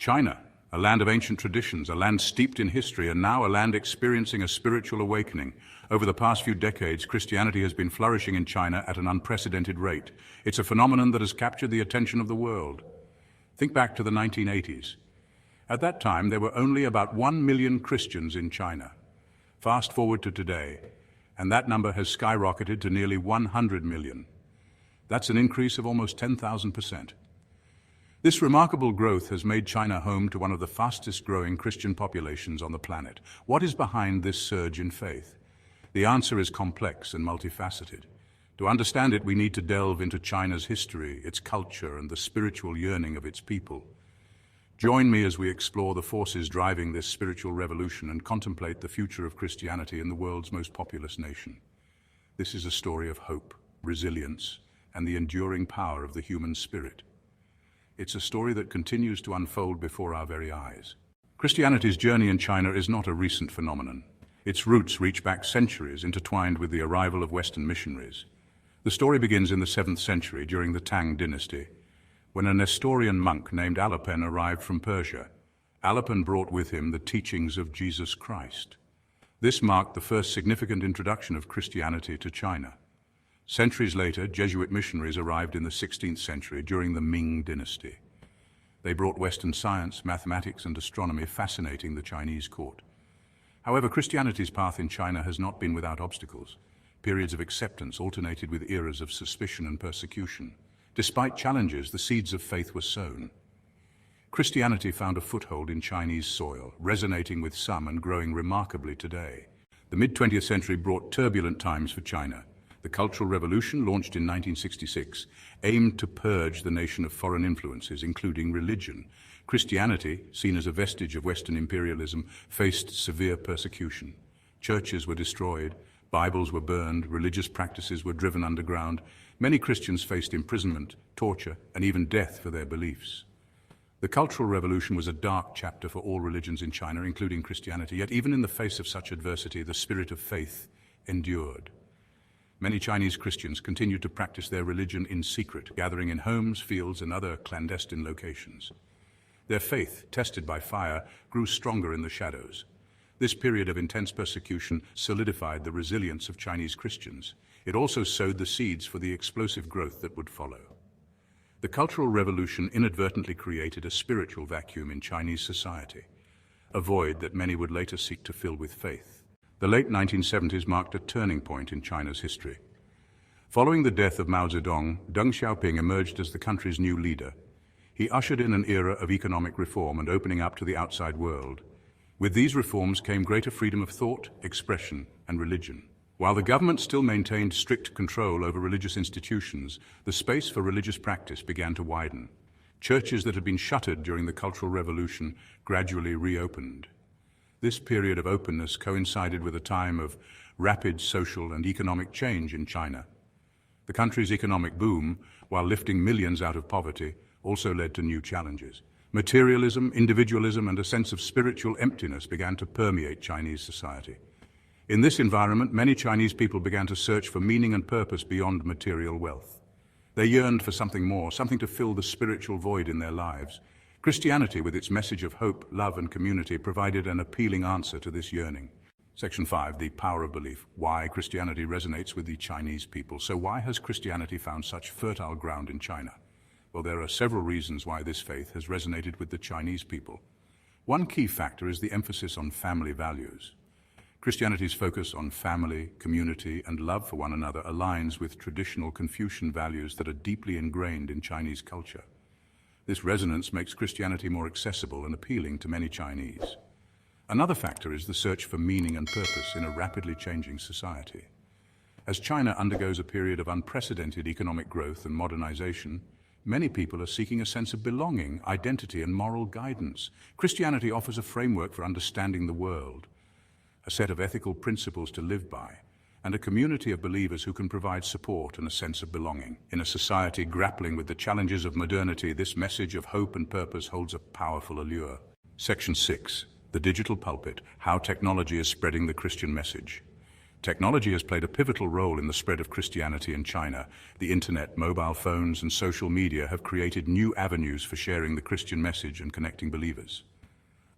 China, a land of ancient traditions, a land steeped in history, and now a land experiencing a spiritual awakening. Over the past few decades, Christianity has been flourishing in China at an unprecedented rate. It's a phenomenon that has captured the attention of the world. Think back to the 1980s. At that time, there were only about 1 million Christians in China. Fast forward to today, and that number has skyrocketed to nearly 100 million. That's an increase of almost 10,000%. This remarkable growth has made China home to one of the fastest growing Christian populations on the planet. What is behind this surge in faith? The answer is complex and multifaceted. To understand it, we need to delve into China's history, its culture, and the spiritual yearning of its people. Join me as we explore the forces driving this spiritual revolution and contemplate the future of Christianity in the world's most populous nation. This is a story of hope, resilience, and the enduring power of the human spirit. It's a story that continues to unfold before our very eyes. Christianity's journey in China is not a recent phenomenon. Its roots reach back centuries, intertwined with the arrival of Western missionaries. The story begins in the 7th century during the Tang dynasty, when a Nestorian monk named Alopen arrived from Persia. Alopen brought with him the teachings of Jesus Christ. This marked the first significant introduction of Christianity to China. Centuries later, Jesuit missionaries arrived in the 16th century during the Ming dynasty. They brought Western science, mathematics, and astronomy, fascinating the Chinese court. However, Christianity's path in China has not been without obstacles. Periods of acceptance alternated with eras of suspicion and persecution. Despite challenges, the seeds of faith were sown. Christianity found a foothold in Chinese soil, resonating with some and growing remarkably today. The mid-20th century brought turbulent times for China. The Cultural Revolution, launched in 1966, aimed to purge the nation of foreign influences, including religion. Christianity, seen as a vestige of Western imperialism, faced severe persecution. Churches were destroyed, Bibles were burned, religious practices were driven underground. Many Christians faced imprisonment, torture, and even death for their beliefs. The Cultural Revolution was a dark chapter for all religions in China, including Christianity, yet even in the face of such adversity, the spirit of faith endured. Many Chinese Christians continued to practice their religion in secret, gathering in homes, fields, and other clandestine locations. Their faith, tested by fire, grew stronger in the shadows. This period of intense persecution solidified the resilience of Chinese Christians. It also sowed the seeds for the explosive growth that would follow. The Cultural Revolution inadvertently created a spiritual vacuum in Chinese society, a void that many would later seek to fill with faith. The late 1970s marked a turning point in China's history. Following the death of Mao Zedong, Deng Xiaoping emerged as the country's new leader. He ushered in an era of economic reform and opening up to the outside world. With these reforms came greater freedom of thought, expression, and religion. While the government still maintained strict control over religious institutions, the space for religious practice began to widen. Churches that had been shuttered during the Cultural Revolution gradually reopened. This period of openness coincided with a time of rapid social and economic change in China. The country's economic boom, while lifting millions out of poverty, also led to new challenges. Materialism, individualism, and a sense of spiritual emptiness began to permeate Chinese society. In this environment, many Chinese people began to search for meaning and purpose beyond material wealth. They yearned for something more, something to fill the spiritual void in their lives. Christianity, with its message of hope, love, and community, provided an appealing answer to this yearning. Section 5, the power of belief. Why Christianity resonates with the Chinese people. So why has Christianity found such fertile ground in China? Well, there are several reasons why this faith has resonated with the Chinese people. One key factor is the emphasis on family values. Christianity's focus on family, community, and love for one another aligns with traditional Confucian values that are deeply ingrained in Chinese culture. This resonance makes Christianity more accessible and appealing to many Chinese. Another factor is the search for meaning and purpose in a rapidly changing society. As China undergoes a period of unprecedented economic growth and modernization, many people are seeking a sense of belonging, identity, and moral guidance. Christianity offers a framework for understanding the world, a set of ethical principles to live by, and a community of believers who can provide support and a sense of belonging. In a society grappling with the challenges of modernity, this message of hope and purpose holds a powerful allure. Section 6, the Digital Pulpit, how technology is spreading the Christian message. Technology has played a pivotal role in the spread of Christianity in China. The internet, mobile phones, and social media have created new avenues for sharing the Christian message and connecting believers.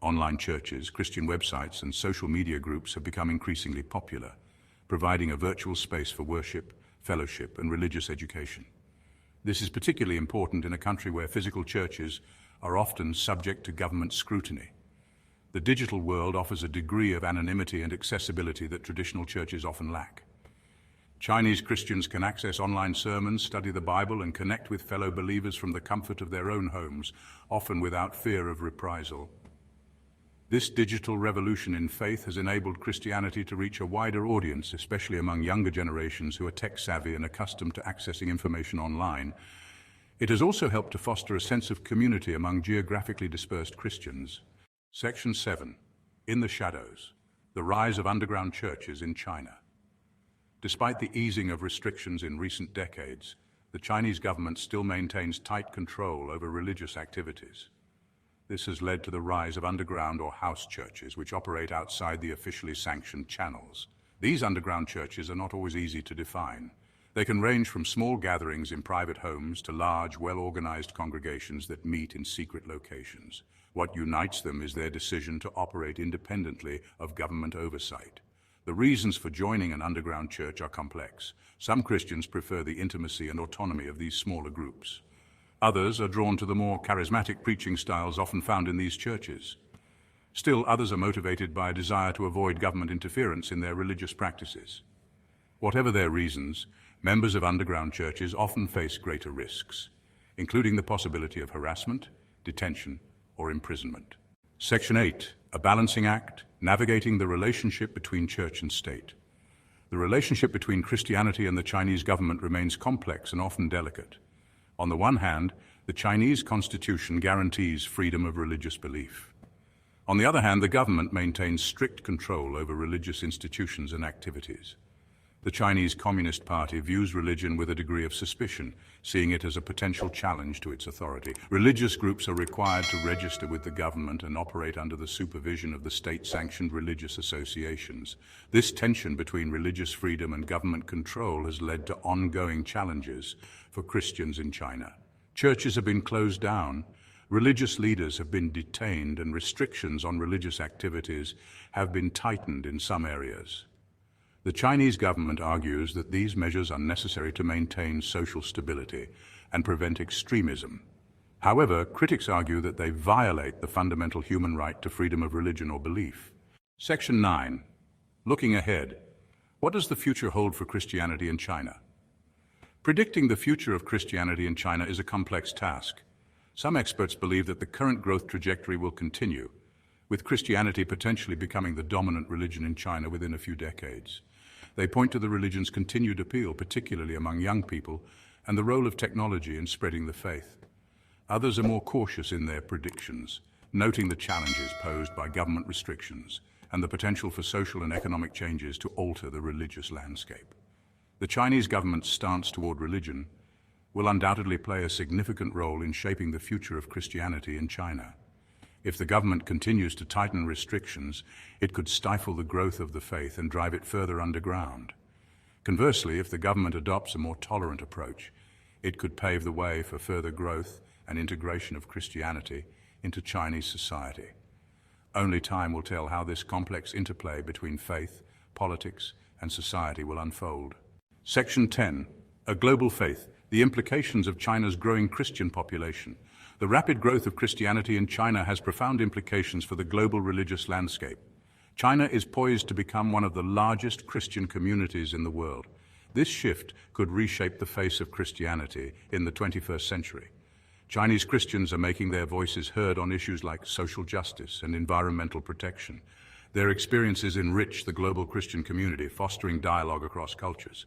Online churches, Christian websites, and social media groups have become increasingly popular, providing a virtual space for worship, fellowship, and religious education. This is particularly important in a country where physical churches are often subject to government scrutiny. The digital world offers a degree of anonymity and accessibility that traditional churches often lack. Chinese Christians can access online sermons, study the Bible, and connect with fellow believers from the comfort of their own homes, often without fear of reprisal. This digital revolution in faith has enabled Christianity to reach a wider audience, especially among younger generations who are tech-savvy and accustomed to accessing information online. It has also helped to foster a sense of community among geographically dispersed Christians. Section 7. In the Shadows. The rise of underground churches in China. Despite the easing of restrictions in recent decades, the Chinese government still maintains tight control over religious activities. This has led to the rise of underground or house churches, which operate outside the officially sanctioned channels. These underground churches are not always easy to define. They can range from small gatherings in private homes to large, well-organized congregations that meet in secret locations. What unites them is their decision to operate independently of government oversight. The reasons for joining an underground church are complex. Some Christians prefer the intimacy and autonomy of these smaller groups. Others are drawn to the more charismatic preaching styles often found in these churches. Still, others are motivated by a desire to avoid government interference in their religious practices. Whatever their reasons, members of underground churches often face greater risks, including the possibility of harassment, detention, or imprisonment. Section 8. A balancing act, navigating the relationship between church and state. The relationship between Christianity and the Chinese government remains complex and often delicate. On the one hand, the Chinese constitution guarantees freedom of religious belief. On the other hand, the government maintains strict control over religious institutions and activities. The Chinese Communist Party views religion with a degree of suspicion, seeing it as a potential challenge to its authority. Religious groups are required to register with the government and operate under the supervision of the state-sanctioned religious associations. This tension between religious freedom and government control has led to ongoing challenges for Christians in China. Churches have been closed down, religious leaders have been detained, and restrictions on religious activities have been tightened in some areas. The Chinese government argues that these measures are necessary to maintain social stability and prevent extremism. However, critics argue that they violate the fundamental human right to freedom of religion or belief. Section 9. Looking ahead. What does the future hold for Christianity in China? Predicting the future of Christianity in China is a complex task. Some experts believe that the current growth trajectory will continue, with Christianity potentially becoming the dominant religion in China within a few decades. They point to the religion's continued appeal, particularly among young people, and the role of technology in spreading the faith. Others are more cautious in their predictions, noting the challenges posed by government restrictions and the potential for social and economic changes to alter the religious landscape. The Chinese government's stance toward religion will undoubtedly play a significant role in shaping the future of Christianity in China. If the government continues to tighten restrictions, it could stifle the growth of the faith and drive it further underground. Conversely, if the government adopts a more tolerant approach, it could pave the way for further growth and integration of Christianity into Chinese society. Only time will tell how this complex interplay between faith, politics, and society will unfold. Section 10. A global faith. The implications of China's growing Christian population. The rapid growth of Christianity in China has profound implications for the global religious landscape. China is poised to become one of the largest Christian communities in the world. This shift could reshape the face of Christianity in the 21st century. Chinese Christians are making their voices heard on issues like social justice and environmental protection. Their experiences enrich the global Christian community, fostering dialogue across cultures.